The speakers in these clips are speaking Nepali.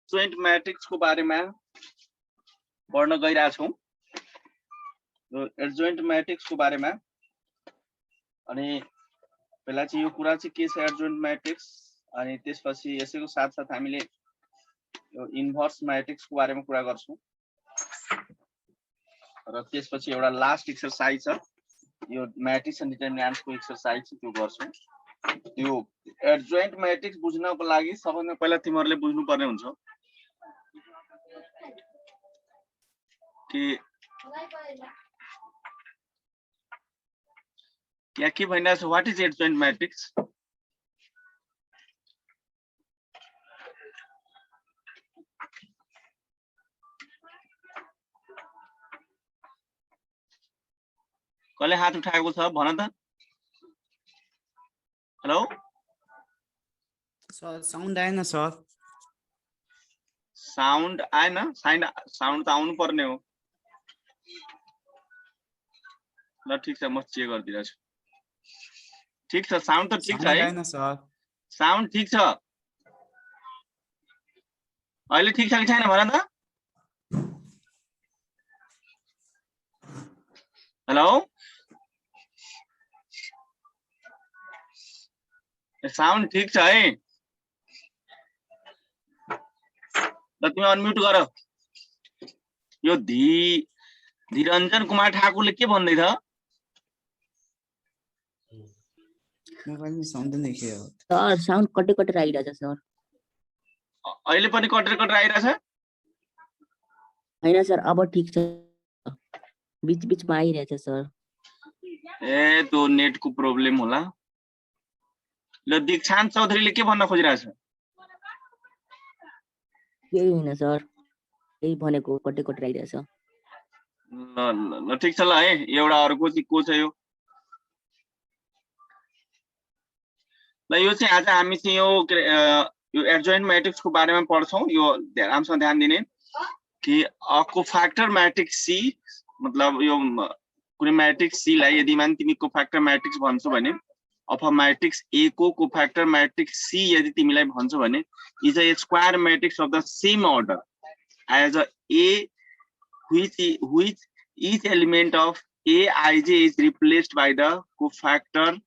एडजोइन्ट म्याट्रिक्सको बारेमा पढ्न गइरहेको छौं। एडजोइन्ट म्याट्रिक्सको बारेमा अनि पहिला चाहिँ यो कुरा चाहिँ के छ एडजोइन्ट म्याट्रिक्स, अनि त्यसपछि यसैको साथसाथ हामीले यो इन्भर्स म्याट्रिक्सको बारेमा कुरा गर्छौं र त्यसपछि एउटा लास्ट एक्सरसाइज छ यो म्याट्रिक्स एन्ड डिटर्मिनेन्ट्सको एक्सरसाइज छ त्यो गर्छौं। त्यो एडजोइन्ट म्याट्रिक्स बुझ्नको लागि सबैभन्दा पहिला तिमीहरुले बुझ्नुपर्ने हुन्छ कि के भनिरहेछ व्हाट इज एडजोइन्ट म्याट्रिक्स। कसले हात उठाएको छ भन त। हेलो सर साउन्ड आएन सर। साउन्ड आएन? साउन्ड त आउनु पर्ने हो। ल ठीक छ म चेक गरिदिरहेछु। ठीक छ साउन्ड त ठीक छ है? आएन सर। साउन्ड ठीक छ? अहिले ठीक छ कि छैन भन त। हेलो साउन्ड ठीक छ है? ल तिमी अनम्युट गर। यो धीरञ्जन कुमार ठाकुरले के भन्दै छ? मोबाइलमा साउन्ड नै के हो सर साउन्ड कटे कटे आइरहेछ सर। अहिले पनि कटेर कटेर आइरहेछ? हैन सर अब ठीक छ, बीच बीचमा आइरहेछ सर। ए त्यो नेटको प्रब्लम होला। ल दीक्षान्त चौधरीले के भन्न खोजिरहेछ? केही हैन सर, यही भनेको कटे कटे आइरहेछ। ल ठीक छ ल है। एउटा अर्को चाहिँ को छ यो? ल यो चाहिँ आज हामी चाहिँ यो एडजोइन्ट म्याट्रिक्सको बारेमा पढ्छौं। यो राम्रोसँग ध्यान दिने कि अ कोफैक्टर मैट्रिक्स सी मतलब यो कुनै मैट्रिक्स सी लाई यदि मान तिमी कोफैक्टर मैट्रिक्स भन्छौ भने अथवा मैट्रिक्स ए को कोफैक्टर मैट्रिक्स सी यदि तिमीलाई भन्छौ भने is a square matrix of the same order as a which each element of Aij is replaced by the cofactor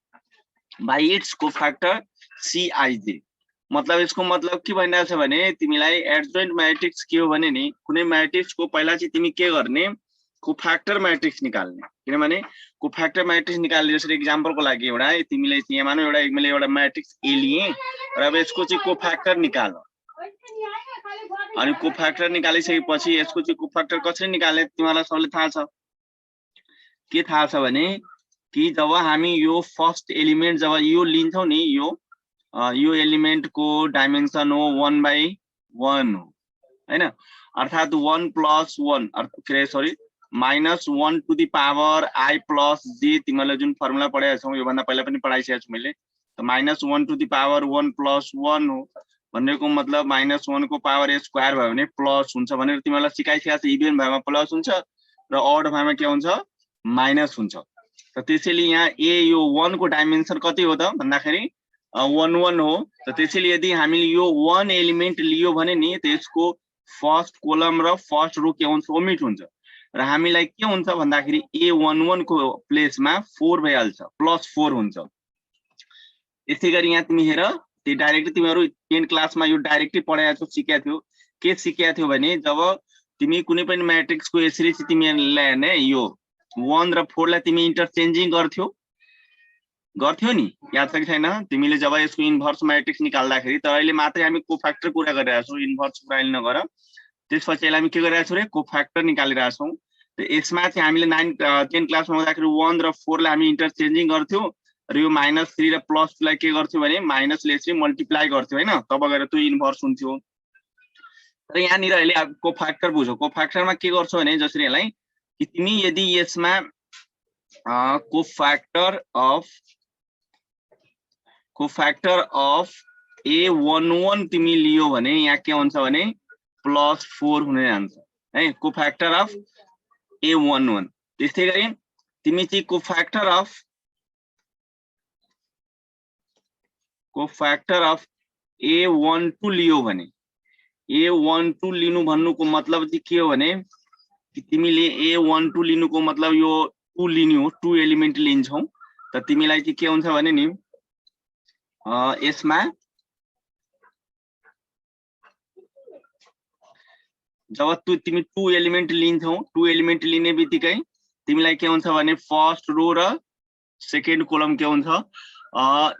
by its cofactor Cij। मतलब यसको मतलब के भनिरहेको छ भने तिमीलाई एडजोइन्ट मैट्रिक्स के हो भने नि कुनै मैट्रिक्स को पहिला चाहिँ तिमी के गर्ने कोफैक्टर मैट्रिक्स निकाल्ने। किनभने कोफैक्टर मैट्रिक्स निकाल्ने जसरी एक्जाम्पल को लागि एउटा तिमीले यहाँ मानौ एउटा मैले एउटा मैट्रिक्स ए लिए र अब यसको चाहिँ कोफैक्टर निकाल। अनि कोफैक्टर निकालिसकेपछि यसको चाहिँ कोफैक्टर कसरी निकाल्ने तिमीलाई सबैले थाहा छ। के थाहा छ भने कि जब हामी यो फर्स्ट एलिमेन्ट जब यो लिन्छौ नि यो एलिमेन्ट को डाइमेन्सन हो 1/1 हो हैन, अर्थात 1 + 1 सरी -1 to the power I + j तिमीले जुन फर्मुला पढाएको छौ यो भन्दा पहिला पनि पढाइसकेको छु मैले। त -1 टु द पावर 1 + 1 हो भन्नेको मतलब -1 को पावर स्क्वायर भयो भने प्लस हुन्छ भनेर तिमीलाई सिकाइसकेको छ। इभन भएमा प्लस हुन्छ र ऑड भएमा के हुन्छ माइनस हुन्छ। त त्यसैले यहाँ ए यो 1 को डाइमेन्सन कति हो त भन्दाखेरि 1 1 हो। त त्यसैले यदि हामीले यो 1 एलिमेन्ट लियो भने नि त्यसको फर्स्ट कोलम र फर्स्ट रो के हुन्छ ओमिट हुन्छ र हामीलाई के हुन्छ भन्दाखेरि A11 को प्लेसमा 4 भइहाल्छ +4 हुन्छ। यसैगरी यहाँ तिमी हेर त्यो डाइरेक्टली तिमीहरु 10 क्लासमा यो डाइरेक्टली पढाएको छौ सिकेको थियो। के सिकेको थियो भने जब तिमी कुनै पनि म्याट्रिक्स को यसरी चाहिँ तिमीले हैन यो 1 र 4 लाई तिमी इन्टरचेन्जिङ गर्थ्यौ नि याद छ कि छैन? तिमीले जब यसको इन्भर्स म्याट्रिक्स निकाल्दाखेरि त अहिले मात्रै हामी कोफैक्टर कुरा गरिरहेका छौं, इन्भर्स कुरा अहिले नगर। त्यसपछि हामी के गरिरहेका छौं रे कोफैक्टर निकालिरहेका छौं। त यसमा चाहिँ हामीले 10 क्लासमा हुँदाखेरि 1 र 4 लाई हामी इन्टरचेन्जिङ गर्थ्यौ र यो -3 र +2 लाई के गर्थ्यौ भने माइनसले यसरी मल्टिप्लाई गर्थ्यौ हैन, तब गएर त्यो इन्भर्स हुन्थ्यो। र यहाँ निर अहिले कोफैक्टर बुझ्यौ। कोफैक्टरमा के गर्छौ भने जसरी यसलाई कि तिमी यदि यसमा कोफैक्टर अफ A11 तिमी लियो भने यहाँ के हुन्छ भने +4 हुने जान्छ है कोफैक्टर अफ A11। त्यसै गरी तिमी चाहिँ कोफैक्टर अफ A12 लियो भने A12 लिनु भन्नुको मतलब चाहिँ के हो भने कि तिमीले A12 लिनुको मतलब यो 2 लिनु हो, 2 एलिमेन्ट लिन्छौ त तिमीलाई चाहिँ के हुन्छ भने नि यसमा जब तिमी 2 एलिमेन्ट लिन्छौ 2 एलिमेन्ट लिने बित्तिकै तिमीलाई के हुन्छ भने फर्स्ट रो र सेकेन्ड कोलम के हुन्छ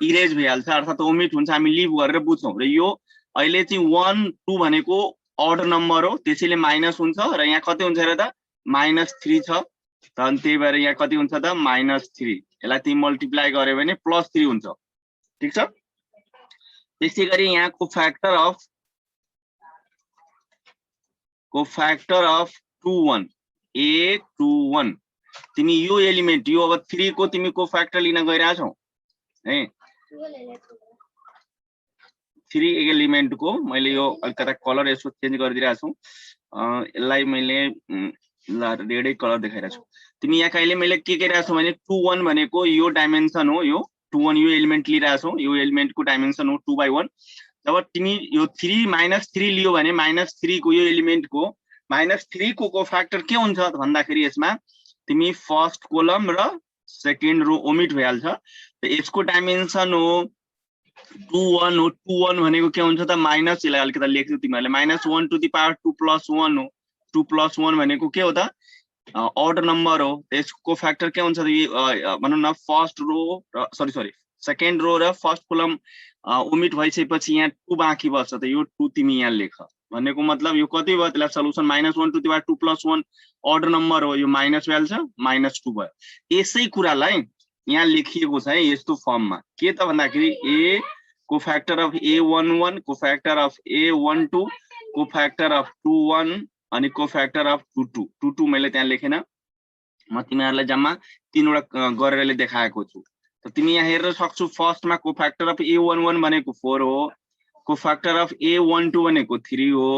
इरेज भइहाल्छ अर्थात् ओमिट हुन्छ हामी लिभ गरेर बुझ्छौं र यो अहिले चाहिँ 1 2 भनेको ऑड नम्बर हो त्यसैले माइनस हुन्छ र यहाँ कति हुन्छ र त -3 छ त अनि त्यही भएर यहाँ कति हुन्छ त -3 यसलाई तिमी मल्टिप्लाई गर्यो भने +3 हुन्छ ठीक छ त्यसैगरी यहाँ कोफ्याक्टर अफ 21 A21 तिमी यो एलिमेन्ट यो अब 3 को तिमी कोफ्याक्टर लिन गइरा छौ है 3 एलिमेन्ट को मैले यो अलिकता कलर यसो चेन्ज गरिदिरा छु यसलाई मैले रेडै कलर देखाइरा छु तिमी यहाँ कहिले मैले के गरिरा छु भने 21 भनेको यो डाइमेन्सन हो यो 21 यो एलिमेन्ट लिइरा छौ यो एलिमेन्ट को डाइमेन्सन हो 2/1 जब तिमी यो 3 -3 लियो भने -3 को यो एलिमेन्ट को -3 को कोफ्याक्टर के हुन्छ भन्दाखेरि यसमा तिमी फर्स्ट कोलम र सेकेन्ड रो ओमिट भइहाल्छ त यसको डाइमेन्सन हो 21 हो 21 भनेको के हुन्छ त माइनस यसलाई अलिकति लेख्छु तिमीहरुले -1 टु द पावर 2 + 1 हो 2 + 1 भनेको के हो त ऑड नम्बर हो त्यसको कोफ्याक्टर के हुन्छ भनौं न फर्स्ट रो र सरी सेकेन्ड रो र फर्स्ट कोलम ओमिट भइसकेपछि यहाँ 2 बाँकी बच्छ त यो 2 तिमी यहाँ लेख भनेको मतलब यो कति भयो त्यसलाई solution -1 to the power 2 + 1 odd number हो यो माइनस भइहाल्छ -2 भयो यसै कुरालाई यहाँ लेखिएको छ है यस्तो फर्ममा के त भन्दाखेरि a cofactor of A11 cofactor of A12 cofactor of 21 अनि कोफ्याक्टर अफ 22 मैले त्यहाँ लेखेन म तिमीहरुलाई जम्मा 3 वटा गरेरले देखाएको छु त तिमी यहाँ हेर्न सक्छौ फर्स्टमा कोफ्याक्टर अफ A11 भनेको 4 हो कोफ्याक्टर अफ A12 भनेको 3 हो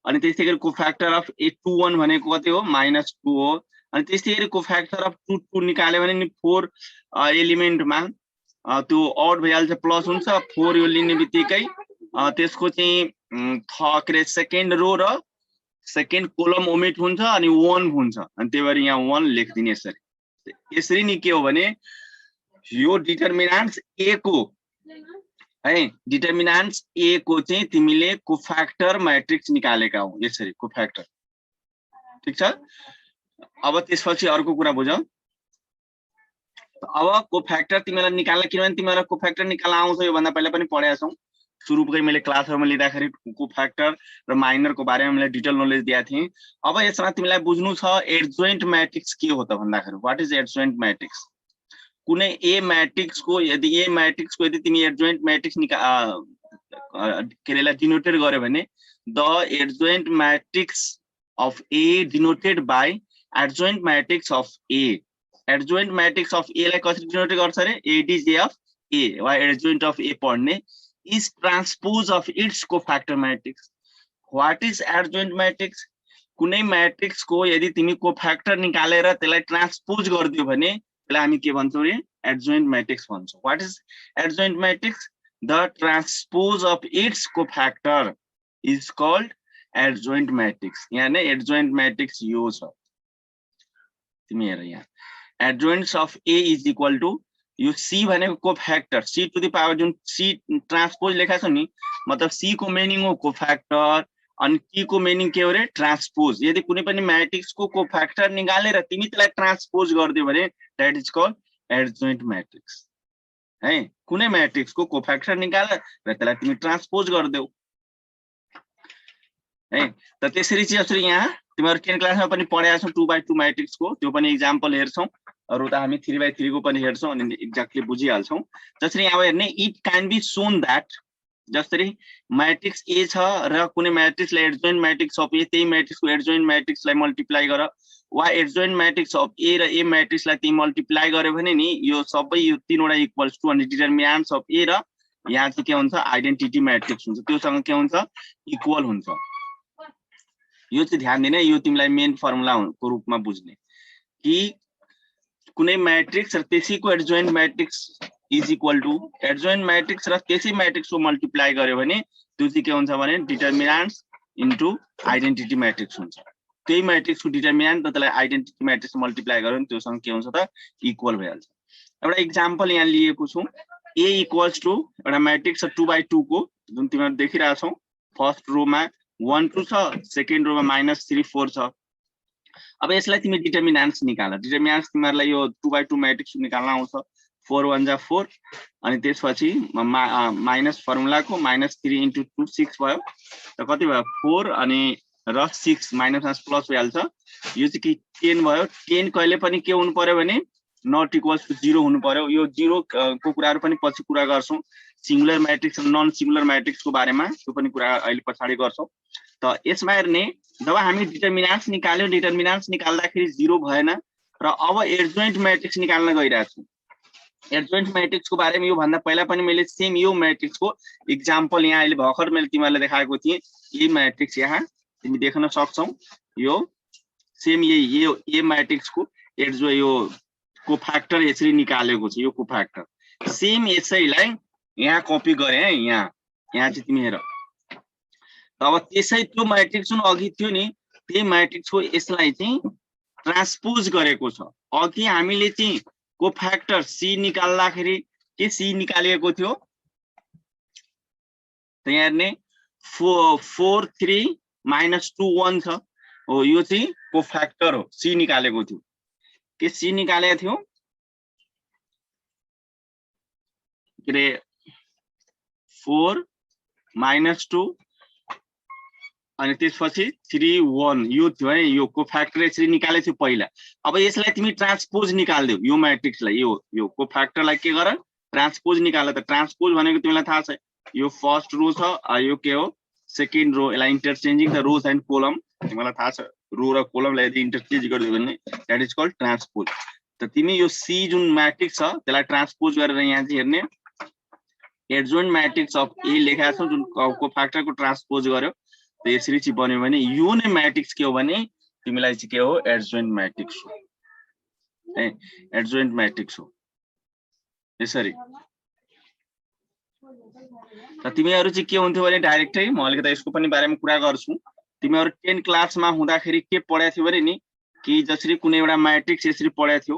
अनि त्यसैगरी कोफ्याक्टर अफ A21 भनेको कति हो -2 हो अनि त्यसैगरी कोफ्याक्टर अफ 22 निकाल्यो भने नि 4 एलिमेन्टमा त्यो ऑड भइहाल्छ प्लस हुन्छ 4 यो लिने बित्तिकै त्यसको चाहिँ के रे सेकेन्ड रो र सेकेन्ड कोलम ओमिट हुन्छ अनि 1 हुन्छ अनि त्यही भएर यहाँ 1 लेख्दिने यसरी नि के हो भने यो डिटर्मिनेन्ट्स a को है डिटर्मिनेन्ट्स a को चाहिँ तिमीले कोफ्याक्टर म्याट्रिक्स निकालेका हौ यसरी कोफ्याक्टर ठीक छ अब त्यसपछि अर्को कुरा बुझ अब कोफ्याक्टर तिमीलाई निकाल्न किनभने तिमीलाई कोफ्याक्टर निकाल्न आउँछ यो भन्दा पहिला पनि पढेका छौ सुरुकै मैले क्लासहरुमा लिँदाखेरि कोफ्याक्टर र माइनर को बारेमा मैले डिटेल नलेज दिएको थिएँ अब यसमा तिमीलाई बुझ्नु छ एडजोइन्ट म्याट्रिक्स के हो त भन्दाखेरि व्हाट इज एडजोइन्ट म्याट्रिक्स कुनै ए म्याट्रिक्स को यदि तिमी एडजोइन्ट म्याट्रिक्स केरेला डिनोटेड गर्यो भने the adjoint matrix of A denoted by adjoint matrix of A adjoint matrix of A लाई कसरी डिनोट गर्छ रे एडीजे अफ ए वा एडजोइन्ट अफ ए पढ्ने is transpose of its cofactor matrix. What is adjoint matrix? कुनै मैट्रिक्स को यदि तिमी कोफ्याक्टर निकालेर त्यसलाई ट्रान्सपोज गर्दियौ भने त्यसलाई हामी के भन्छौं रे एडजोइन्ट मैट्रिक्स भन्छौं what is adjoint matrix the transpose of its cofactor is called adjoint matrix यहाँ नै एडजोइन्ट मैट्रिक्स यो छ तिमी हेर यहाँ adjoints of A is equal to यो c भनेको cofactor c to the power जुन c ट्रान्सपोज लेखा छ नि मतलब c को मिनिङ हो कोफ्याक्टर अनि t को मिनिङ के हो रे ट्रान्सपोज यदि कुनै पनि म्याट्रिक्स को कोफ्याक्टर निकालेर तिमी त्यसलाई ट्रान्सपोज गर्दियौ भने that is called adjoint matrix है कुनै म्याट्रिक्स को कोफ्याक्टर निकाल र त्यसलाई तिमी ट्रान्सपोज गर्दियौ है त त्यसरी चाहिँ यसरी यहाँ तिमीहरु 10 क्लासमा पनि पढाएका छौ 2/2 म्याट्रिक्स को त्यो पनि एक्जाम्पल हेर्छौ अरु त हामी 3/3 को पनि हेर्छौ अनि एक्ज्याक्टली बुझिहाल्छौ जसरी यहाँ हेर्ने it can be shown that जसरी मैट्रिक्स ए छ र कुनै म्याट्रिक्सलाई एडजोइन्ट म्याट्रिक्स अफ ए त्यही म्याट्रिक्सको एडजोइन्ट म्याट्रिक्सलाई मल्टिप्लाई गर वा एडजोइन्ट म्याट्रिक्स अफ ए र ए म्याट्रिक्सलाई तिमी मल्टिप्लाई गर्यो भने नि यो सबै यो तीनवटा इक्वल्स टु अनि डिटर्मिनेन्ट्स अफ ए र यहाँ चाहिँ के हुन्छ आइडेन्टिटी म्याट्रिक्स हुन्छ त्योसँग के हुन्छ इक्वल हुन्छ यो चाहिँ ध्यान दिने यो तिमीलाई मेन फर्मुला को रूपमा बुझ्ने कि कुनै मैट्रिक्स र त्यसैको adjoint matrix is equal to adjoint matrix र त्यसै मैट्रिक्स को मल्टिप्लाई गर्यो भने त्यो चाहिँ के हुन्छ भने डिटर्मिनेन्ट्स इन्टु आइडेन्टिटी म्याट्रिक्स हुन्छ। त्यही म्याट्रिक्सको डिटर्मिनेन्ट र त्यसलाई आइडेन्टिटी म्याट्रिक्स मल्टिप्लाई गर्यो भने त्योसँग के हुन्छ त इक्वल भइहाल्छ। एउटा इक्जाम्पल यहाँ लिएको छु A इक्वल्स टु एउटा म्याट्रिक्स छ 2/2 को जुन तिमीहरु देखिरहेछौ। फर्स्ट रोमा 1 2 छ, सेकेन्ड रोमा -3 4 छ। अब यसलाई तिमी डिटर्मिनेन्ट्स निकाल। डिटर्मिनेन्ट्स तिमीहरुलाई यो 2/2 म्याट्रिक्स निकाल्न आउँछ। 4 1 जा 4 अनि त्यसपछि माइनस फर्मुलाको -3 * 2 6 भयो। त कति भयो 4 अनि र 6 माइनस प्लस भइहाल्छ। यो चाहिँ के 10 भयो। 10 कहिले पनि के हुनु पर्यो भने नट इक्वल्स टु 0 हुनु पर्यो। यो 0 को कुराहरु पनि पछि कुरा गर्छौं। सिंगुलर म्याट्रिक्स र नन सिंगुलर म्याट्रिक्स को बारेमा त्यो पनि कुरा अहिले पछाडी गर्छौं। त यसमा हेर्ने जब हामी डिटर्मिनेन्ट्स निकाल्यो, डिटर्मिनेन्ट्स निकाल्दाखेरि 0 भएन र अब एडजोइन्ट म्याट्रिक्स निकाल्न गइरहेछु। एडजोइन्ट म्याट्रिक्स को बारेमा यो भन्दा पहिला पनि मैले सेम यो म्याट्रिक्स को एक्जाम्पल यहाँ अहिले भर्खर मैले तिमीहरुलाई देखाएको थिएँ। यो म्याट्रिक्स यहाँ तिमी देख्न सक्छौ। यो सेम यही ए म्याट्रिक्स को एडजो यो कोफ्याक्टर यसरी निकालेको छ। यो कोफ्याक्टर सेम यसैलाई यहाँ कपी गरे है। यहाँ चाहिँ तिमी हेर। अब त्यसै त्यो म्याट्रिक्स जुन अघि थियो नि त्यही म्याट्रिक्स को यसलाई चाहिँ ट्रान्सपोज गरेको छ। अघि हामीले चाहिँ कोफ्याक्टर सी निकाल्दाखेरि के सी निकालेको थियो त यहाँ हेर्ने 4 3 -2 1 छ। हो यो चाहिँ कोफ्याक्टर हो। सी निकालेको थियो। के सी निकालेको थियो के रे 4 -2 अनि त्यसपछि 3 1 यो थियो है। यो कोफ्याक्टर यसरी निकालेको थियो पहिला। अब यसलाई तिमी ट्रान्सपोज निकाल्दियौ यो म्याट्रिक्सलाई। यो कोफ्याक्टरलाई के गर ट्रान्सपोज निकाल। त ट्रान्सपोज भनेको तिमीलाई थाहा छ यो फर्स्ट रो छ, यो के हो सेकेन्ड रो। यसलाई इन्टरचेन्जिङ द रोज एन्ड कोलम। तिमीलाई थाहा छ रो र कोलमलाई यदि इन्टरचेन्ज गरिदियो भने दैट इज कॉल्ड ट्रान्सपोज। त तिमी यो सी जुन म्याट्रिक्स छ त्यसलाई ट्रान्सपोज गरेर यहाँ चाहिँ हेर्ने एडजोइन्ट म्याट्रिक्स अफ ए लेखेको छ जुन कोफ्याक्टर को ट्रान्सपोज गर्यो त यसरी चाहिँ बन्यो भने यो नै म्याट्रिक्स के हो भने तिमीलाई चाहिँ के हो एडजोइन्ट म्याट्रिक्स हो है। एडजोइन्ट म्याट्रिक्स हो यसरी। त तिमीहरु चाहिँ के हुन्थ्यो भने डाइरेक्टै म अलिकति यसको पनि बारेमा कुरा गर्छु। तिमीहरु 10 क्लासमा हुँदाखेरि के पढाएको थियो भने नि कि जसरी कुनै एउटा म्याट्रिक्स यसरी पढाएको थियो।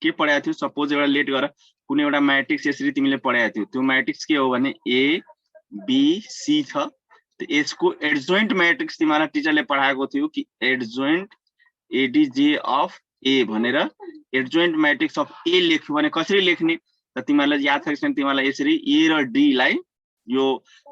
के पढाएको थियो सपोज एउटा लेट गर कुनै एउटा म्याट्रिक्स यसरी तिमीले पढाएको थियो। त्यो म्याट्रिक्स के हो भने ए बी सी छ। त यसको एडजोइन्ट म्याट्रिक्स तिमीहरुलाई टिचरले पढाएको थियो कि एडजोइन्ट एडीजे अफ ए भनेर। एडजोइन्ट म्याट्रिक्स अफ ए लेख्यो भने कसरी लेख्ने त तिमीहरुलाई याद छ कि तिमीहरुलाई यसरी ए र डी लाई यो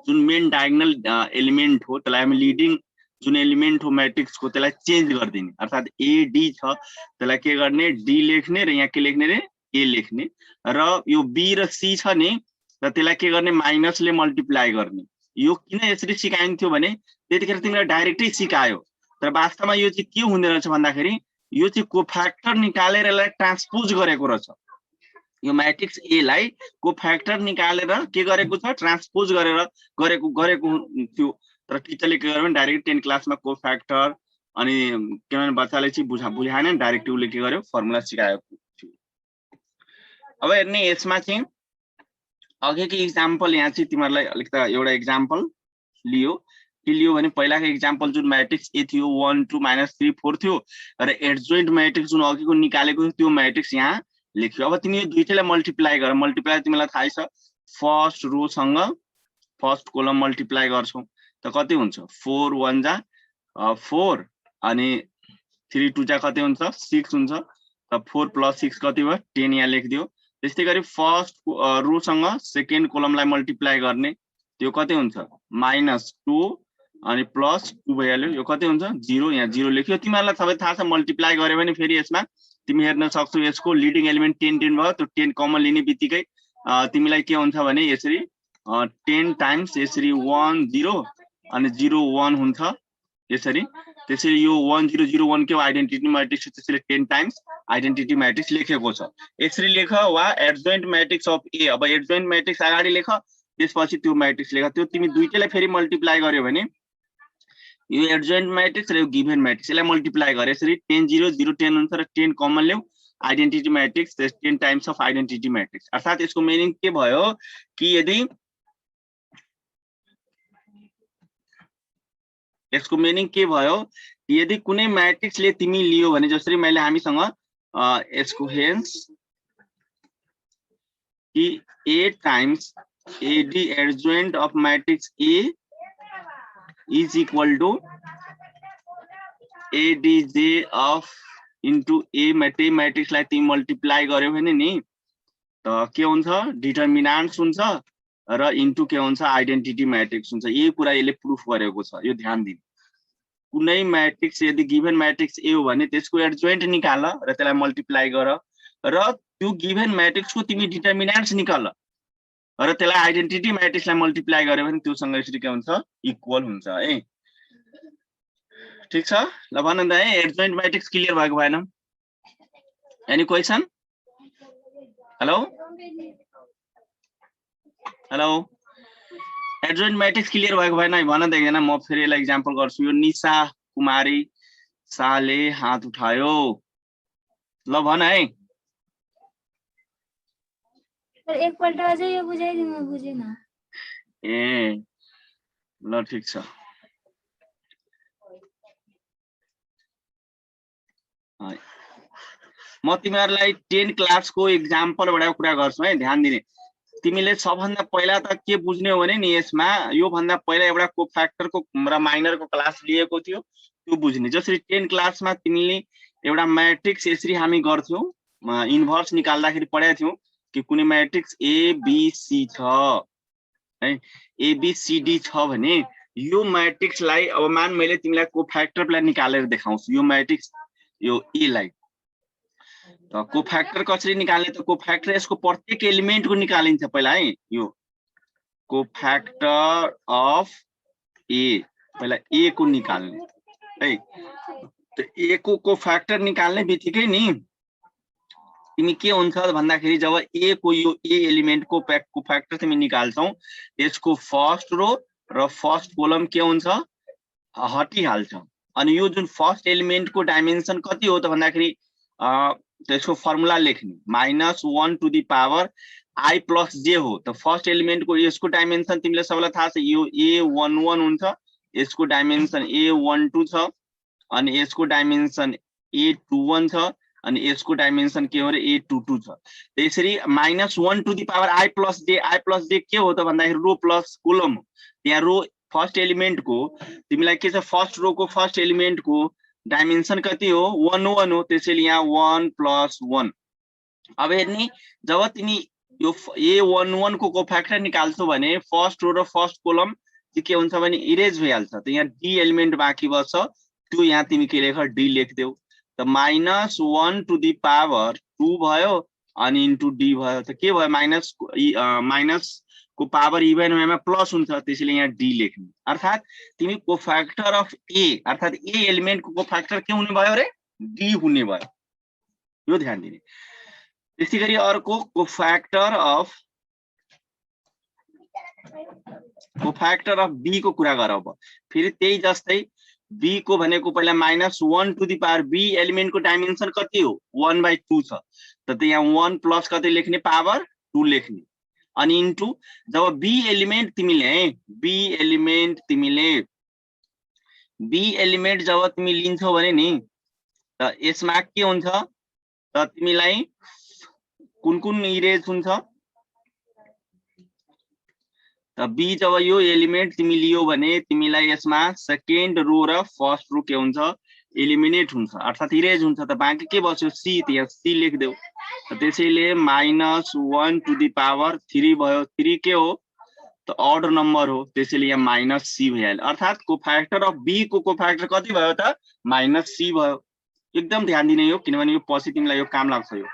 जुन मेन डायगोनल एलिमेन्ट हो त्यसलाई हामी लिडिङ जुन एलिमेन्ट हो म्याट्रिक्स को त्यसलाई चेन्ज गर्दिने। अर्थात ए डी छ त्यसलाई के गर्ने डी लेख्ने र यहाँ के लेख्ने रे ए लेख्ने। र यो बी र सी छ नि र त्यसलाई के गर्ने माइनसले मल्टिप्लाई गर्ने। यो किन यसरी सिकाइन्थ्यो भने त्यतिखेर तिमीलाई डाइरेक्टै सिकायो। तर वास्तवमा यो चाहिँ के हुँदै रहेछ भन्दाखेरि यो चाहिँ कोफ्याक्टर निकालेर यसलाई ट्रान्सपोज गरेको रहेछ। यो म्याट्रिक्स ए लाई कोफ्याक्टर निकालेर के गरेको छ ट्रान्सपोज गरेर गरेको थियो। तर टिचरले के गर्यो भने डाइरेक्ट 10 क्लासमा कोफ्याक्टर अनि किनभने बच्चाले चाहिँ बुझाएन डाइरेक्ट उसले के गर्यो फर्मुला सिकाएको थियो। अब हेर्ने यसमा चाहिँ अघिको एक्जाम्पल यहाँ चाहिँ तिमीहरुलाई अलिकति एउटा एक्जाम्पल लियो। के लियो भने पहिलाको एक्जाम्पल जुन म्याट्रिक्स ए थियो 1 2 -3 4 थियो र एडजोइन्ट म्याट्रिक्स जुन अघिको निकालेको थियो त्यो म्याट्रिक्स यहाँ लेख्यो। अब तिमी यो दुईटैलाई मल्टिप्लाई गर। मल्टिप्लाई तिमीलाई थाहै छ फर्स्ट रो सँग फर्स्ट कोलम मल्टिप्लाई गर्छौ त कति हुन्छ 4 1 जा 4 अनि 3 2 जा कति हुन्छ 6 हुन्छ। त 4 + 6 कति भयो 10 यहाँ लेखिदियो। त्यस्तै गरी फर्स्ट रो सँग सेकेन्ड कोलमलाई मल्टिप्लाई गर्ने त्यो कति हुन्छ -2 अनि +2 भइहाल्यो। यो कति हुन्छ 0 यहाँ 0 लेख्यो। तिमीहरुलाई सबै थाहा छ मल्टिप्लाई गर्यो भने फेरि यसमा तिमी हेर्न सक्छौ यसको लिडिङ एलिमेन्ट 10 10 भयो। त्यो 10 कमन लिने बित्तिकै तिमीलाई के हुन्छ भने यसरी 10 टाइम्स यसरी 1 0 अनि 0 1 हुन्छ यसरी। त्यसरी यो 1 0 0 1 के आइडेन्टिटी म्याट्रिक्स त्यसरी 10 टाइम्स आइडेन्टिटी म्याट्रिक्स लेखेको छ। यसरी लेख वा एडजोइन्ट म्याट्रिक्स अफ ए। अब एडजोइन्ट म्याट्रिक्स अगाडि लेख त्यसपछि त्यो म्याट्रिक्स लेख। त्यो तिमी दुईटैलाई फेरि मल्टिप्लाई गर्यो भने यो एडजोइन्ट म्याट्रिक्स र यो गिभन म्याट्रिक्स यसलाई मल्टिप्लाई गरे यसरी 10 0 0 10 हुन्छ र 10 कमन ल्याउ identity matrix 10 times of identity matrix. अर्थात यसको मिनिङ के भयो कि यदि यसको मिनिङ के भयो यदि कुनै म्याट्रिक्सले तिमी लियो भने जसरी मैले हामीसँग यसको हेन्स कि A times AD adjoint of matrix A is equal to ADJ of into A matrix लाई तिमी मल्टिप्लाई गर्यो भने नि त के हुन्छ डिटर्मिनान्ट्स हुन्छ र इन्टु के हुन्छ आइडेन्टिटी म्याट्रिक्स हुन्छ यही कुरा यसले प्रुफ गरेको छ यो ध्यान दिनु कुनै म्याट्रिक्स यदि गिभन म्याट्रिक्स ए हो भने त्यसको एडजोइन्ट निकाल र त्यसलाई मल्टिप्लाई गर र त्यो गिभन म्याट्रिक्सको तिमी डिटर्मिनान्ट्स निकाल र त्यसलाई आइडेन्टिटी म्याट्रिक्सलाई मल्टिप्लाई गर्यो भने त्योसँग यसरी के हुन्छ इक्वल हुन्छ है ठीक छ ल भन त है एडजोइन्ट म्याट्रिक्स क्लियर भएको भएन any question hello hello adjoint matrix clear भएको भएन भन त एकजना म फेरि यसलाई एक्जाम्पल गर्छु यो निशा कुमारी शाहले हात उठायो ल भन है एकपल्ट अझै यो बुझाइदिनु म बुझिन ए ल ठीक छ म तिमीहरुलाई 10 क्लासको एक्जाम्पलबाट कुरा गर्छु है ध्यान दिने तिमीले सबभन्दा पहिला त के बुझ्ने हो भने नि यसमा यो भन्दा पहिला एउटा कोफ्याक्टरको र माइनरको क्लास लिएको थियो त्यो बुझ्ने जसरी 10 क्लासमा तिमीले एउटा म्याट्रिक्स यसरी हामी गर्थ्यौ इन्भर्स निकाल्दाखेरि पढाएको थियौ कि कुनै म्याट्रिक्स ए बी सी छ है ए बी सी डी छ भने यो म्याट्रिक्सलाई अब मान मैले तिमीलाई कोफ्याक्टरलाई निकालेर देखाउँछु यो म्याट्रिक्स यो ए लाई त कोफ्याक्टर कसरी निकाल्ने त कोफ्याक्टर यसको प्रत्येक एलिमेन्टको निकालिन्छ पहिला है यो कोफ्याक्टर अफ ए पहिला ए को निकाल्ने है त ए को कोफ्याक्टर निकाल्ने बित्तिकै नि तिमी के हुन्छ भन्दाखेरि जब ए को यो ए एलिमेन्टको कोफ्याक्टर तिमी निकाल्छौ यसको फर्स्ट रो र फर्स्ट कोलम के हुन्छ हटिहाल्छ अनि यो जुन फर्स्ट एलिमेन्टको डाइमेन्सन कति हो त भन्दाखेरि त्यसको फर्मुला लेख्ने -1 to the power i plus j हो त फर्स्ट एलिमेन्टको यसको डाइमेन्सन तिमीले सबैलाई थाहा छ यो a11 हुन्छ यसको डाइमेन्सन a12 छ अनि यसको डाइमेन्सन a21 छ अनि यसको डाइमेन्सन के हो रे a22 छ त्यसरी -1 to the power i plus j के हो त भन्दाखेरि रो प्लस कोलम त्यहाँ रो फर्स्ट एलिमेन्टको तिमीलाई के छ फर्स्ट रोको फर्स्ट एलिमेन्टको डाइमेन्सन कति हो 1 हो त्यसैले यहाँ 1 + 1 अब हेर्नी जब तिमी यो a11 को कोफ्याक्टर निकाल्छौ भने फर्स्ट रो र फर्स्ट कोलम के हुन्छ भने इरेज भइहाल्छ त यहाँ d एलिमेन्ट बाँकी बच्छ त्यो यहाँ तिमी के लेख d लेख्देऊ त -1 टु द पावर 2 भयो अनि इन्टु d भयो त के भयो माइनस को पावर इभन होमा प्लस हुन्छ त्यसैले यहाँ d लेख्ने अर्थात तिमी कोफ्याक्टर अफ ए अर्थात ए एलिमेन्ट को कोफ्याक्टर के हुने भयो रे d हुने भयो यो ध्यान दिने त्यसैगरी अर्को कोफ्याक्टर अफ b को कुरा गर अब फेरि त्यही जस्तै b को भनेको पहिला -1 to the power b element को डाइमेन्सन कति हो 1/2 छ त यहाँ 1 प्लस कति लेख्ने पावर 2 लेख्ने अनि इन्टु जब b एलिमेन्ट जब तिमी लिन्छौ भने नि त यसमा के हुन्छ त तिमीलाई कुन इरेज हुन्छ त b जब यो एलिमेन्ट तिमी लियो भने तिमीलाई यसमा सेकेन्ड रो र फर्स्ट रो के हुन्छ एलिमिनेट हुन्छ अर्थात इरेज हुन्छ त बाँकी के बस्यो c त्यहाँ c लेख्देऊ त्यसैले -1 टु द पावर 3 भयो 3 के हो त अर्डर नम्बर हो त्यसैले यहाँ -c भइहाल्यो अर्थात कोफ्याक्टर अफ b को कोफ्याक्टर कति भयो त -c भयो एकदम ध्यान दिने हो किनभने यो पछि तिमीलाई यो काम लाग्छ यो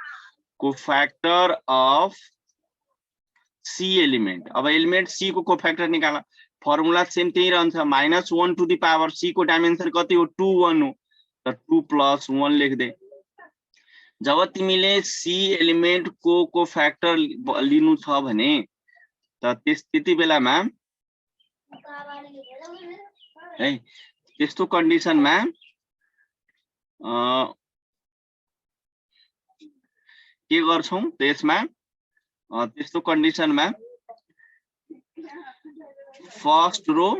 कोफ्याक्टर अफ c एलिमेन्ट अब एलिमेन्ट c को कोफ्याक्टर निकाल फर्मुला सेम त्यही रहन्छ -1 टु द पावर c को डाइमेन्सन कति हो 2 1 हो त 2 + 1 लेख्दे जब तिमीले c एलिमेन्ट को कोफ्याक्टर लिनु छ भने त त्यति बेलामा है त्यस्तो कन्डिसनमा के गर्छौ त्यसमा त्यस्तो कन्डिसनमा फर्स्ट रो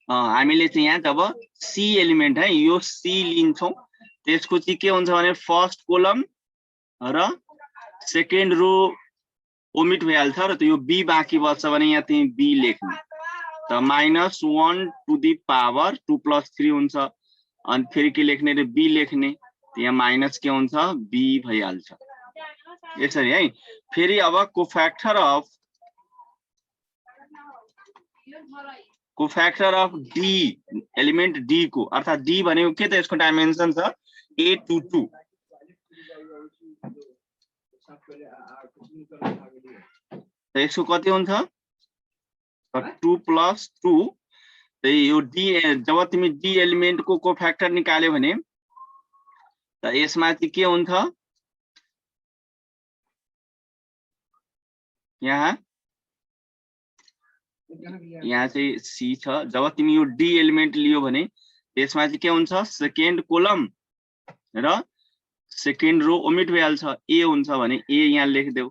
हामीले चाहिँ यहाँ जब सी एलिमेन्ट है यो सी लिन्छौँ त्यसको चाहिँ के हुन्छ भने फर्स्ट कोलम र सेकेन्ड रो ओमिट भइहाल्छ र त्यो बी बाँकी बच्छ भने यहाँ चाहिँ बी लेख्ने त -1 टु द पावर 2 + 3 हुन्छ अनि फेरि के लेख्ने र बी लेख्ने यहाँ माइनस के हुन्छ बी भइहाल्छ यसरी है। फेरि अब कोफ्याक्टर अफ डी एलिमेन्ट डी को अर्थात डी भनेको के त यसको डाइमेन्सन छ A22 यसको कति हुन्छ 2 + 2 यो डी जब तिमी डी एलिमेन्ट को कोफ्याक्टर निकाल्यो भने त यसमा चाहिँ के हुन्छ यहाँ चाहिँ सी छ जब तिमी यो डी एलिमेन्ट लियो भने त्यसमा चाहिँ के हुन्छ सेकेन्ड कोलम र सेकेन्ड रो ओमिट भइहाल्छ ए हुन्छ भने ए यहाँ लेखिदेऊ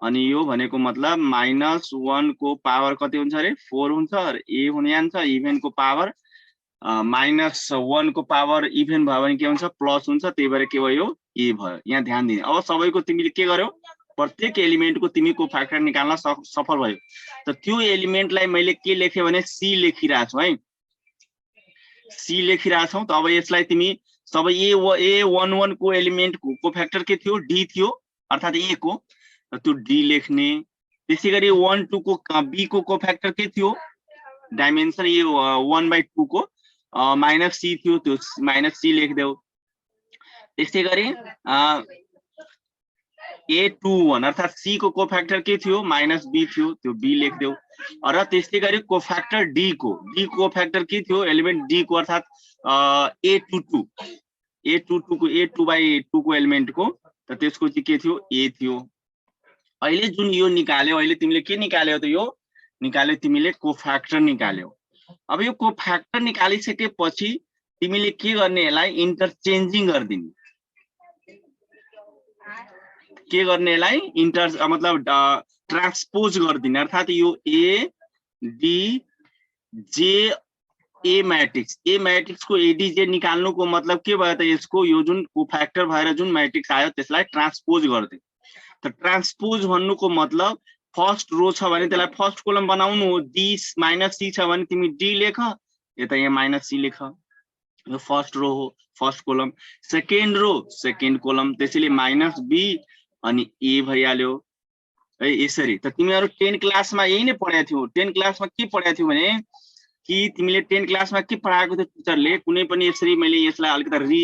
अनि यो भनेको मतलब -1 को पावर कति हुन्छ अरे 4 हुन्छ र ए हुन जान्छ इभेन को पावर -1 को पावर इभेन भयो भने के हुन्छ प्लस हुन्छ त्यही भएर के भयो ए भयो। यहाँ ध्यान दिने अब सबैको तिमीले के गर्यौ प्रत्येक एलिमेन्ट को तिमी कोफ्याक्टर निकाल्न सफल भयो त त्यो एलिमेन्टलाई मैले के लेखे भने सी लेखिरहेको छु है सी लेखिरहेको छौ त अब यसलाई तिमी सबै A11 को एलिमेन्ट को कोफ्याक्टर के थियो डी थियो अर्थात ए को त्यो डी लेख्ने त्यसैगरी 1 2 को बी को कोफ्याक्टर के थियो डाइमेन्सन ए 1/2 को -c थियो त्यो -c लेखिदेऊ त्यसैगरी A21 अर्थात सी को कोफ्याक्टर के थियो -b थियो त्यो b लेखिदेऊ र त्यसैगरी कोफ्याक्टर डी कोफ्याक्टर के थियो एलिमेन्ट डी को अर्थात A22 को A2/2 को एलिमेन्ट को त त्यसको चाहिँ के थियो ए थियो। अहिले जुन यो निकाल्यो अहिले तिमीले के निकाल्यो त यो निकाल्यो तिमीले कोफ्याक्टर निकाल्यो। अब यो कोफ्याक्टर निकालिसकेपछि तिमीले के गर्ने यसलाई इन्टरचेन्जिङ गरिदिने के गर्ने यसलाई मतलब ट्रान्सपोज गरिदिने अर्थात यो A D J A matrix को एडीजे निकाल्नुको मतलब के भयो त यसको यो जुन कोफ्याक्टर भएर जुन मैट्रिक्स आयो त्यसलाई ट्रान्सपोज गर्दै त ट्रान्सपोज भन्नुको मतलब फर्स्ट रो छ भने त्यसलाई फर्स्ट कोलम बनाउनु हो डी -c छ भने तिमी डी लेख यता यहाँ -c लेख यो फर्स्ट रो हो फर्स्ट कोलम सेकेन्ड रो सेकेन्ड कोलम त्यसैले -b अनि ए भइहाल्यो है यसरी। त तिमीहरु 10 क्लासमा यही नै पढाएको थियौ 10 क्लासमा के पढाएको थियौ भने कि तिमीले 10 क्लासमा के पढाएको थियो टिचरले कुनै पनि यसरी मैले यसलाई अलिकति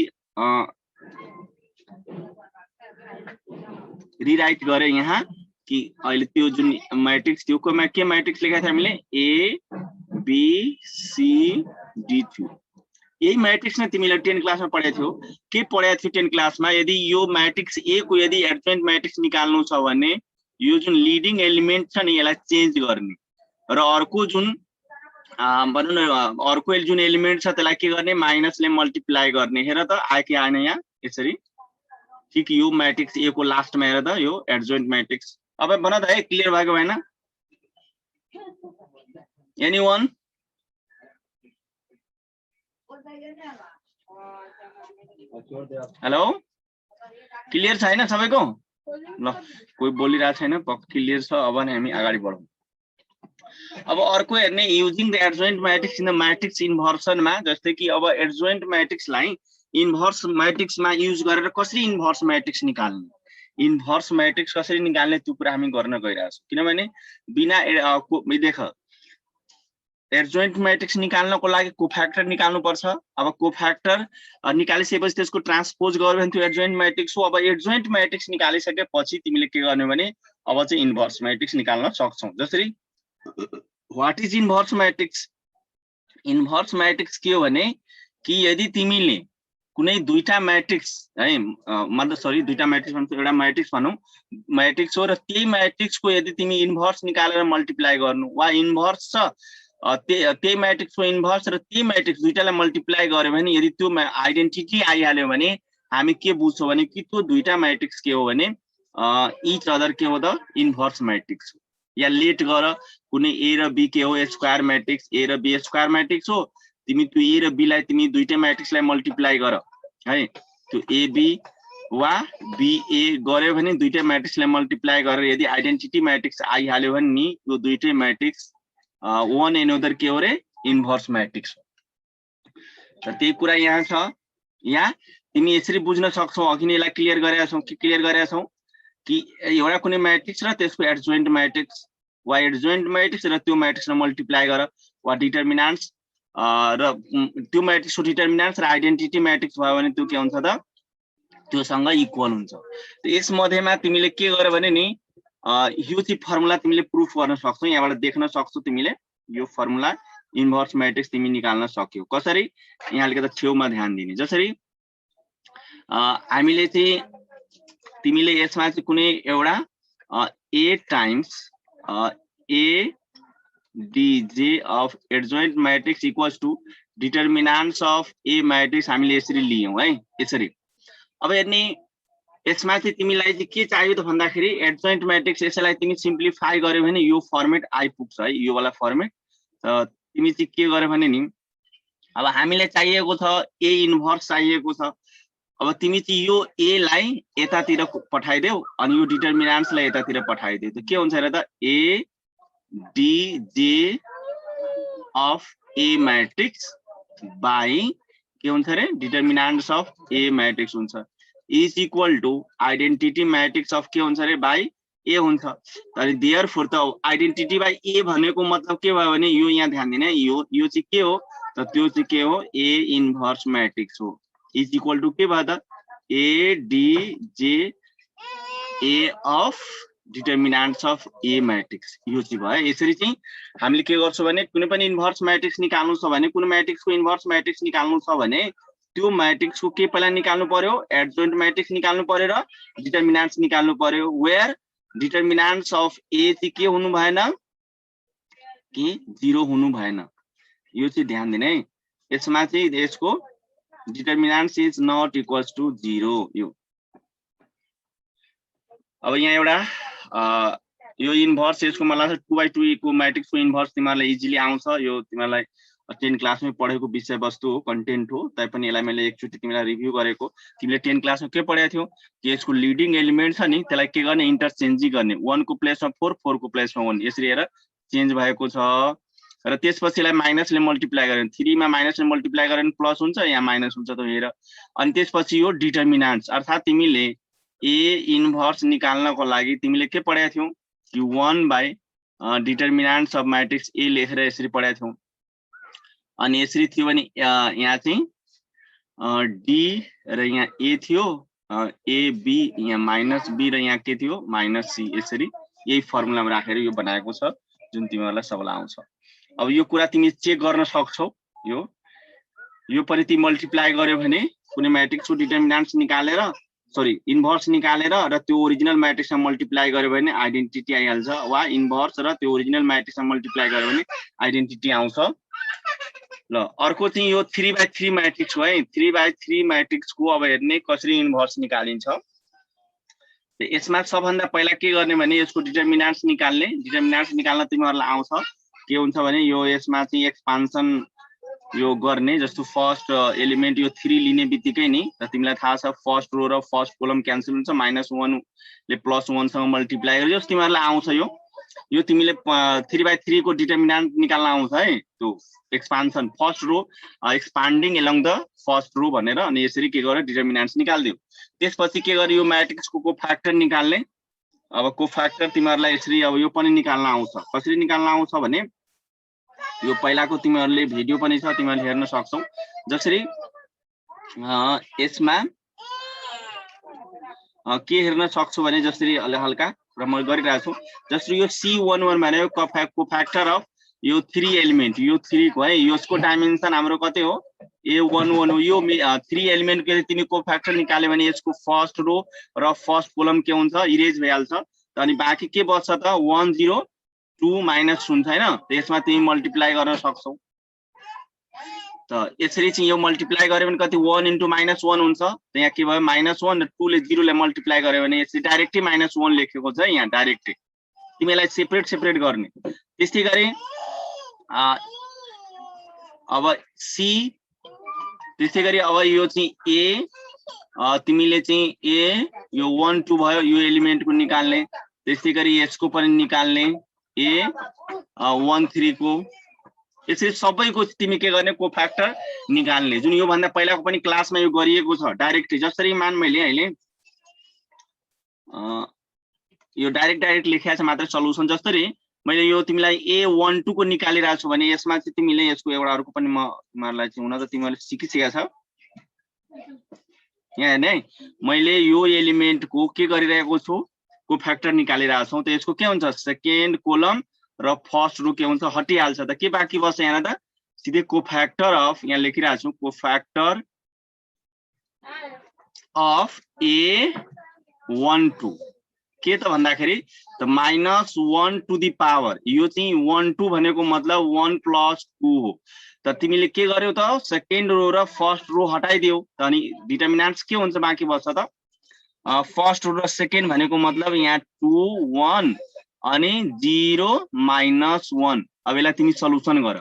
रिराइट गरे यहाँ कि अहिले त्यो जुन मैट्रिक्स थियो को के मैट्रिक्स लेखेको थियो हामीले ए बी सी डी थियो यही मैट्रिक्स ने तिमीले 10 क्लासमा पढाएको थियौ के पढाएको थियो 10 क्लासमा यदि यो मैट्रिक्स ए को यदि एडजोइन्ट मैट्रिक्स निकाल्नु छ भने यो जुन लिडिङ एलिमेन्ट छ नि यसलाई चेन्ज गर्ने र अर्को जुन भनौं न अर्को जुन एलिमेन्ट छ त्यसलाई के गर्ने माइनसले मल्टिप्लाई गर्ने हेर त आयो कि आएन यहाँ यसरी ठीक यो मैट्रिक्स ए को लास्टमा हेर त यो एडजोइन्ट मैट्रिक्स अब भन त है क्लियर भएको भएन एनीवन हेलो क्लियर छैन सबैको ल कोही बोलिरहेको छैन क्लियर छ अब नि हामी अगाडि बढौं। अब अर्को हेर्ने using the adjoint matrix in the matrix inversion मा जस्तै कि अब एडजोइन्ट मैट्रिक्स लाई इन्भर्स मैट्रिक्स मा युज गरेर कसरी इन्भर्स मैट्रिक्स निकाल्ने इन्भर्स मैट्रिक्स कसरी निकाल्ने त्यो कुरा हामी गर्न गइरहेछौं किनभने बिना देख एडजोइन्ट मैट्रिक्स निकाल्नको लागि कोफ्याक्टर निकाल्नु पर्छ। अब कोफ्याक्टर निकालिसकेपछि त्यसको ट्रान्सपोज गर्यो भने त्यो एडजोइन्ट मैट्रिक्स हो। अब एडजोइन्ट मैट्रिक्स निकालिसकेपछि तिमीले के गर्ने भने अब चाहिँ इन्भर्स मैट्रिक्स निकाल्न सक्छौ। जसरी what is inverse matrix inverse matrix के हो भने कि यदि तिमीले कुनै दुईटा मैट्रिक्स है मतलब सरी दुईटा मैट्रिक्स भन्छ एउटा मैट्रिक्स भनौं मैट्रिक्स हो र त्यही मैट्रिक्स को यदि तिमी इन्भर्स निकालेर मल्टिप्लाई गर्नु वा इन्भर्स छ त्यही मैट्रिक्स को इन्भर्स र त्यही मैट्रिक्स दुईटालाई मल्टिप्लाई गर्यो भने यदि त्यो आइडेन्टिटी आइहाल्यो भने हामी के बुझ्छौं भने कि त्यो दुईटा मैट्रिक्स के हो भने इच अदर के हो त इन्भर्स मैट्रिक्स या लेट गर कुनै ए र बी के हो स्क्वायर मैट्रिक्स ए र बी स्क्वायर मैट्रिक्स हो तिमी त्यो ए र बी लाई तिमी दुईटै मैट्रिक्सलाई मल्टिप्लाई गर है त्यो ए बी वा बी ए गर्यो भने दुईटै मैट्रिक्सलाई मल्टिप्लाई गरेर यदि आइडेन्टिटी मैट्रिक्स आइहाल्यो भने नि यो दुईटै मैट्रिक्स वन एनोदर के हो रे इन्भर्स मैट्रिक्स हो त त्यही कुरा यहाँ छ यहाँ तिमी यसरी बुझ्न सक्छौ अघि नै यसलाई क्लियर गरेका छौ कि एउटा कुनै मैट्रिक्स र त्यसको एडजोइन्ट मैट्रिक्स वा एडजोइन्ट मैट्रिक्स र त्यो मैट्रिक्सलाई मल्टिप्लाई गर वा डिटर्मिनान्ट्स र त्यो मैट्रिक्सको डिटर्मिनान्ट्स र आइडेन्टिटी मैट्रिक्स भयो भने त्यो के हुन्छ त त्योसँग इक्वल हुन्छ त यस मध्येमा तिमीले के गर्यो भने नि यो चाहिँ फर्मुला तिमीले प्रुफ गर्न सक्छौ यहाँबाट देख्न सक्छौ तिमीले यो फर्मुला इन्भर्स मैट्रिक्स तिमी निकाल्न सक्यौ कसरी यहाँ अलिकति छेउमा ध्यान दिने जसरी हामीले चाहिँ तिमीले यसमा चाहिँ कुनै एउटा a times a dj of adjoint matrix equals to determinants of a matrix हामीले यसरी लियौं है यसरी अब हेर्ने यसमा चाहिँ तिमीलाई चाहिँ के चाहियो त भन्दाखेरि एडजोइन्ट मैट्रिक्स यसलाई तिमी सिम्प्लिफाई गर्यो भने यो फर्मेट आइपुग्छ है यो वाला फर्मेट तिमी चाहिँ के गर्यो भने नि अब हामीलाई चाहिएको छ a इन्भर्स चाहिएको छ अब तिमी चाहिँ यो a लाई यतातिर पठाइदेऊ अनि यो डिटर्मिनान्ट्स लाई यतातिर पठाइदेऊ त के हुन्छ र त a dj of a matrix by के हुन्छ रे डिटर्मिनान्ट्स अफ a मैट्रिक्स हुन्छ is equal to identity matrix of के हुन्छ रे बाइ a हुन्छ अनि देयरफोर त आइडेन्टिटी बाइ a भनेको मतलब के भयो भने यो यहाँ ध्यान दिने यो चाहिँ के हो त त्यो चाहिँ के हो a इन्भर्स मैट्रिक्स हो इज इक्वल टु के भयो त a dj a of determinants of a matrix यो चाहिँ भयो यसरी चाहिँ हामीले के गर्छौं भने कुनै पनि इन्भर्स मैट्रिक्स निकाल्नु छ भने कुनै मैट्रिक्सको इन्भर्स मैट्रिक्स निकाल्नु छ भने त्यो मैट्रिक्सको के पहिला निकाल्नु पर्यो एडजोइन्ट मैट्रिक्स निकाल्नु पर्यो र डिटर्मिनान्ट्स निकाल्नु पर्यो वेयर डिटर्मिनान्ट्स अफ a चाहिँ के हुनु भएन कि 0 हुनु भएन यो चाहिँ ध्यान दिने है यसमा चाहिँ यसको डिटर्मिनान्ट्स इज नट इक्वल्स टु 0 यो अब यहाँ एउटा यो इन्भर्स यसको मतलब 2/2 को मैट्रिक्सको इन्भर्स तिमीहरुलाई इजिली आउँछ यो तिमीहरुलाई 10 क्लासमै पढेको विषयवस्तु हो कन्टेन्ट हो तैपनि यसलाई मैले एकचोटी तिमीलाई रिभ्यु गरेको तिमीले 10 क्लासमा के पढेको थियौ कि यसको लिडिङ एलिमेन्ट छ नि त्यसलाई के गर्ने इन्टरचेन्ज गर्ने 1 को प्लेसमा 4 4 को प्लेसमा 1 यसरी हेर चेन्ज भएको छ र त्यसपछि यसलाई माइनसले मल्टिप्लाई गरे 3 मा माइनसले मल्टिप्लाई गरे भने प्लस हुन्छ यहाँ माइनस हुन्छ त हेर अनि त्यसपछि यो डिटर्मिनान्ट्स अर्थात तिमीले a इन्भर्स निकाल्नको लागि तिमीले के पढेको थियौ कि 1 बाइ डिटर्मिनान्ट्स अफ मैट्रिक्स a लेखेर यसरी पढेको थियौ अनि यसरी थियो भने यहाँ चाहिँ d र यहाँ a थियो a b यहाँ माइनस b र यहाँ के थियो माइनस c यसरी यही फर्मुलामा राखेर यो बनाएको छ जुन तिमीहरुलाई सबैलाई आउँछ अब यो कुरा तिमी चेक गर्न सक्छौ यो पनि तिमी मल्टिप्लाई गर्यो भने कुनै मैट्रिक्सको डिटर्मिनान्ट्स निकालेर सरी इन्भर्स निकालेर र त्यो ओरिजिनल मैट्रिक्समा मल्टिप्लाई गर्यो भने आइडेन्टिटी आइहाल्छ वा इन्भर्स र त्यो ओरिजिनल मैट्रिक्समा मल्टिप्लाई गर्यो भने आइडेन्टिटी आउँछ ल अर्को चाहिँ यो 3/3 मैट्रिक्स हो है 3/3 मैट्रिक्स को अब हेर्ने कसरी इन्भर्स निकालिन्छ यसमा सबभन्दा पहिला के गर्ने भने यसको डिटर्मिनान्ट्स निकाल्न तिमीहरुलाई आउँछ के हुन्छ भने यो यसमा चाहिँ एक्सपान्सन यो गर्ने जस्तो फर्स्ट एलिमेन्ट यो 3 लिने बित्तिकै नि र तिमीलाई थाहा छ फर्स्ट रो र फर्स्ट कोलम क्यान्सल हुन्छ -1 ले +1 सँग मल्टिप्लाई गर्यो तिमीहरुलाई आउँछ यो तिमीले 3/3 को डिटर्मिनान्ट निकाल्न आउँछ है त्यो expansion first row expanding along the first row भनेर अनि यसरी के गरेर डिटर्मिनान्ट्स निकाल्दियौ त्यसपछि के गर्यो यो मैट्रिक्सको कोफॅक्टर निकाल्ने अब कोफॅक्टर तिमीहरुलाई यसरी अब यो पनि निकाल्न आउँछ कसरी निकाल्न आउँछ भने यो पहिलाको तिमीहरुले भिडियो पनि छ तिमीहरुले हेर्न सक्छौ जसरी यसमा के हेर्न सक्छौ भने जसरी हल्का र म गरिरहेछु जसरी यो C11 भने कोफॅक्टर अफ यो 3 एलिमेन्ट यो 3 को है यसको डाइमेन्सन हाम्रो कति हो A11 हो यो 3 एलिमेन्ट के तिमी कोफॅक्टर निकाल्यो भने यसको फर्स्ट रो र फर्स्ट कोलम के हुन्छ इरेज भइहाल्छ अनि बाँकी के बच्छ त 1 0 2 माइनस हुन्छ हैन त्यसमा तिमी मल्टिप्लाई गर्न सक्छौ त यसरी चाहिँ यो मल्टिप्लाई गर्यो भने कति 1 * -1 हुन्छ त यहाँ के भयो -1 र 2 ले 0 ले मल्टिप्लाई गर्यो भने यसरी डाइरेक्टली -1 लेखेको छ यहाँ डाइरेक्टली तिमीलाई सेपरेट सेपरेट गर्ने। त्यस्तै गरी अब सी, त्यस्तै गरी अब यो चाहिँ ए, तिमीले चाहिँ ए यो 1 2 भयो, यो एलिमेन्टको निकाल्ने। त्यस्तै गरी यसको पनि निकाल्ने ए 1 3 को। यसरी सबैको तिमी के गर्ने कोफ्याक्टर निकाल्ने, जुन यो भन्दा पहिलाको पनि क्लासमा यो गरिएको छ डाइरेक्ट। जसरी मान मैले अहिले यो डाइरेक्ट लेखेको छ मात्र सल्युसन। जसरी मैले यो तिमीलाई A1 2 को निकालिरहेको छु भने यसमा चाहिँ तिमीले यसको एउटा अर्को पनि म तिमीहरूलाई चाहिँ हुन त तिमीले सिकिसकेका छौ। यहाँ हेर्ने मैले यो एलिमेन्टको के गरिरहेको छु कोफ्याक्टर निकालिरहेको छौँ। त यसको के हुन्छ सेकेन्ड कोलम र फर्स्ट रो के हुन्छ हटिहाल्छ। त के बाँकी बस्छ यहाँ त सिधै कोफ्याक्टर अफ, यहाँ लेखिरहेको छु कोफ्याक्टर अफ A1 2 के त भन्दाखेरि त -1 टु द पावर, यो चाहिँ 1 2 भनेको मतलब 1 + 2 हो। त तिमीले के गर्यौ त सेकेन्ड रो र फर्स्ट रो हटाइदियौ। त अनि डिटर्मिनेन्ट्स के हुन्छ बाँकी बस्छ त फर्स्ट रो र सेकेन्ड भनेको मतलब यहाँ 2 1 अनि 0 -1। अब यसलाई तिमी सल्युसन गर।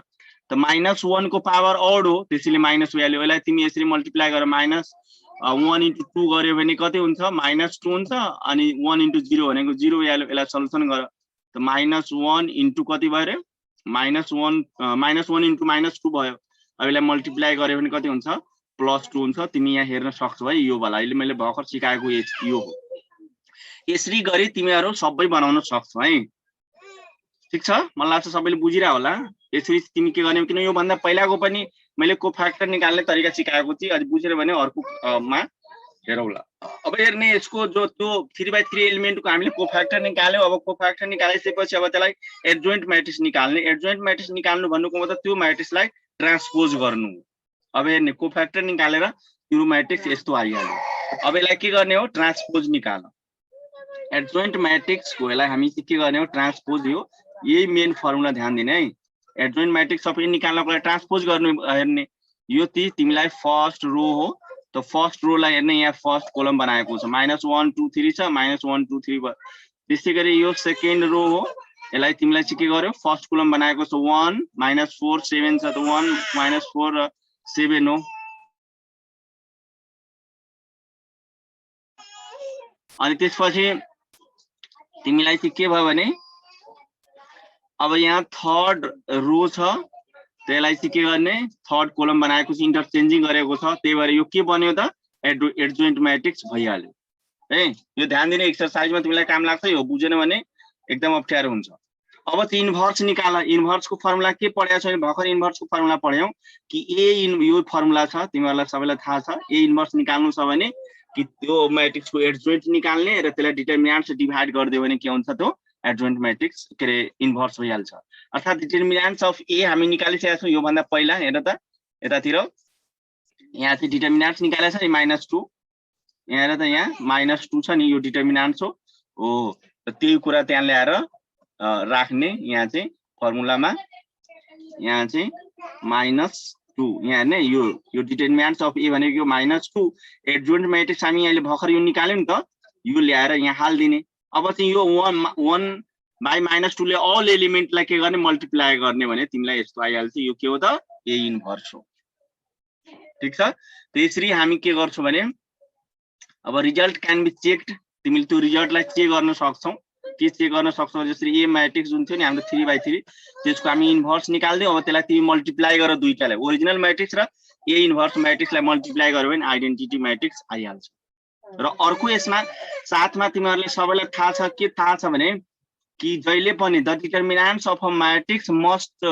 त -1 को पावर ओड हो, त्यसैले माइनस भ्याल्यु। यसलाई तिमी यसरी मल्टिप्लाई गर, -1 × 2 गर्यो भने कति हुन्छ -2 हुन्छ, अनि 1 × 0 भनेको 0 भ्याल्यु। यसलाई सल्युसन गर। त -1 × कति भयो -1 × -2 भयो। अब यसलाई मल्टिप्लाई गर्यो भने कति हुन्छ +2 हुन्छ। तिमी यहाँ हेर्न सक्छौ है, यो वाला अहिले मैले भर्खर सिकाएको यो हो। यसरी गरी तिमीहरू सबै बनाउन सक्छौ है। ठीक छ, मलाई लाग्छ सबैले बुझिरा होला। यसरी तिमी के गर्ने, किन यो भन्दा पहिलाको पनि मैले कोफ्याक्टर निकाल्ने तरिका सिकाएको थिएँ। अझ बुझेर भने अर्को मा हेरौला। अब हेर्ने यसको जो त्यो 3/3 एलिमेन्टको हामीले कोफ्याक्टर निकाल्यौ। अब कोफ्याक्टर निकालिसकेपछि अब त्यसलाई एडजोइन्ट म्याट्रिक्स निकाल्ने। एडजोइन्ट म्याट्रिक्स निकाल्नु भन्नुको मतलब त्यो म्याट्रिक्सलाई ट्रान्सपोज गर्नु। अब हेर्ने कोफ्याक्टर निकालेर त्यो म्याट्रिक्स यस्तो आइहाल्यो। अब यसलाई के गर्ने हो ट्रान्सपोज निकाल। एडजोइन्ट म्याट्रिक्सको यसलाई हामी के गर्ने हो ट्रान्सपोज। यो यही मेन फर्मुला ध्यान दिने है। एडजोइन्ट म्याट्रिक्स सबै निकाल्नको लागि ट्रान्सपोज गर्नु। हेर्ने यो तिमीलाई फर्स्ट रो हो, त फर्स्ट रोलाई हेर्ने यहाँ फर्स्ट कोलम बनाएको छ -1 2 3 छ, -1 2 3 भयो। त्यसै गरी यो सेकेन्ड रो हो, यसलाई तिमीलाई चाहिँ के गर्यो फर्स्ट कोलम बनाएको छ 1 -4 7 छ, त 1 -4 र 7 हो। अनि त्यसपछि तिमीलाई चाहिँ के भयो भने अब यहाँ थर्ड रो छ, त्यसलाई चाहिँ के गर्ने थर्ड कोलम बनाएको छ, इन्टरचेन्जिङ गरेको छ। त्यही भएर यो के बन्यो त एडजोइन्ट म्याट्रिक्स भइहाल्यो है। यो ध्यान दिने एक्सरसाइजमा तिमीलाई काम लाग्छ, यो बुझेन भने एकदम अप्ठ्यारो हुन्छ। अब चाहिँ इन्भर्स निकाल। इन्भर्सको फर्मुला के पढेको छ, भर्खर इन्भर्सको फर्मुला पढ्यौ कि यो फर्मुला छ तिमीहरूलाई सबैलाई थाहा छ। ए इन्भर्स निकाल्नु छ भने कि त्यो म्याट्रिक्सको एडजोइन्ट निकाल्ने र त्यसलाई डिटर्मिनेन्ट्स डिभाइड गरिदियो भने के हुन्छ त्यो एडजोइन्ट म्याट्रिक्स के अरे इन्भर्स भइहाल्छ। अर्थात् डिटर्मिनेन्ट्स अफ ए हामी निकालिसकेका छौँ यो भन्दा पहिला। हेर त यतातिर यहाँ चाहिँ डिटर्मिनेन्ट्स निकालेको छ नि -2, यहाँ हेर त यहाँ -2 छ नि, यो डिटर्मिनेन्ट्स हो। त त्यही कुरा त्यहाँ ल्याएर राख्ने यहाँ चाहिँ फर्मुलामा। यहाँ चाहिँ -2 यहाँ हेर्ने यो डिटर्मिनेन्ट्स अफ ए भनेको यो -2। एडजोइन्ट म्याट्रिक्स हामी यहाँले भर्खर यो निकाल्यौँ नि त, यो ल्याएर यहाँ हालिदिने। अब चाहिँ यो 1/-2 ले अल एलिमेन्टलाई के गर्ने मल्टिप्लाई गर्ने भने तिमीलाई यस्तो आइहाल्छ। यो के हो त ए इन्भर्स हो। ठीक छ, त्यसरी हामी के गर्छौँ भने अब रिजल्ट क्यान बी चेक्ड। तिमीले त्यो रिजल्टलाई चेक गर्न सक्छौ। के चेक गर्न सक्छौ, जसरी ए म्याट्रिक्स जुन थियो नि हाम्रो 3/3 त्यसको हामी इन्भर्स निकाल्दियौ। अब त्यसलाई तिमी मल्टिप्लाई गर दुईटालाई, ओरिजिनल म्याट्रिक्स र ए इन्भर्स म्याट्रिक्सलाई मल्टिप्लाई गर्यो भने आइडेन्टिटी म्याट्रिक्स आइहाल्छ। र अर्को यसमा साथमा तिमीहरूले सबैलाई थाहा छ के थाहा छ भने कि जहिले पनि the determinants of a matrix must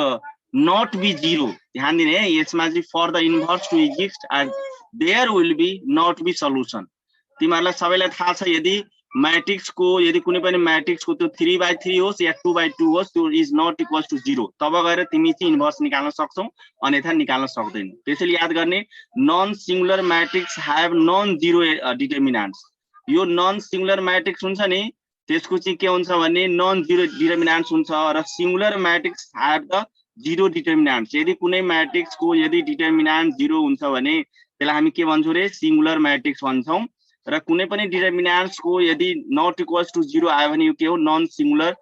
not be 0। ध्यान दिने है यसमा चाहिँ for the inverse to exist and there will be not be solution. तिमीहरूलाई सबैलाई थाहा छ यदि कुनै पनि म्याट्रिक्सको त्यो 3/3 होस् या 2/2 होस् त्यो इज नट इक्वल टु 0, तब गएर तिमी चाहिँ इन्भर्स निकाल्न सक्छौ, अन्यथा निकाल्न सक्दैन। त्यसैले याद गर्ने non singular matrix have non zero determinants. यो नन सिंगुलर म्याट्रिक्स हुन्छ नि त्यसको चाहिँ के हुन्छ भने नन जीरो डिटर्मिनेन्ट्स हुन्छ र singular matrix have the zero determinants. यदि कुनै म्याट्रिक्सको यदि डिटर्मिनेन्ट 0 हुन्छ भने त्यसलाई हामी के भन्छौँ रे सिंगुलर म्याट्रिक्स भन्छौँ। र कुनै पनि डिटर्मिनेन्ट्स को यदि नट इक्वल्स टु 0 आयो भने यो के हो नन सिंगुलर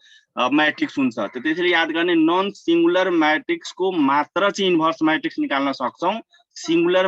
मैट्रिक्स हुन्छ। त त्यसैले याद गर्ने नन सिंगुलर मैट्रिक्स को मात्र चाहिँ इन्भर्स मैट्रिक्स निकाल्न सक्छौं। सिंगुलर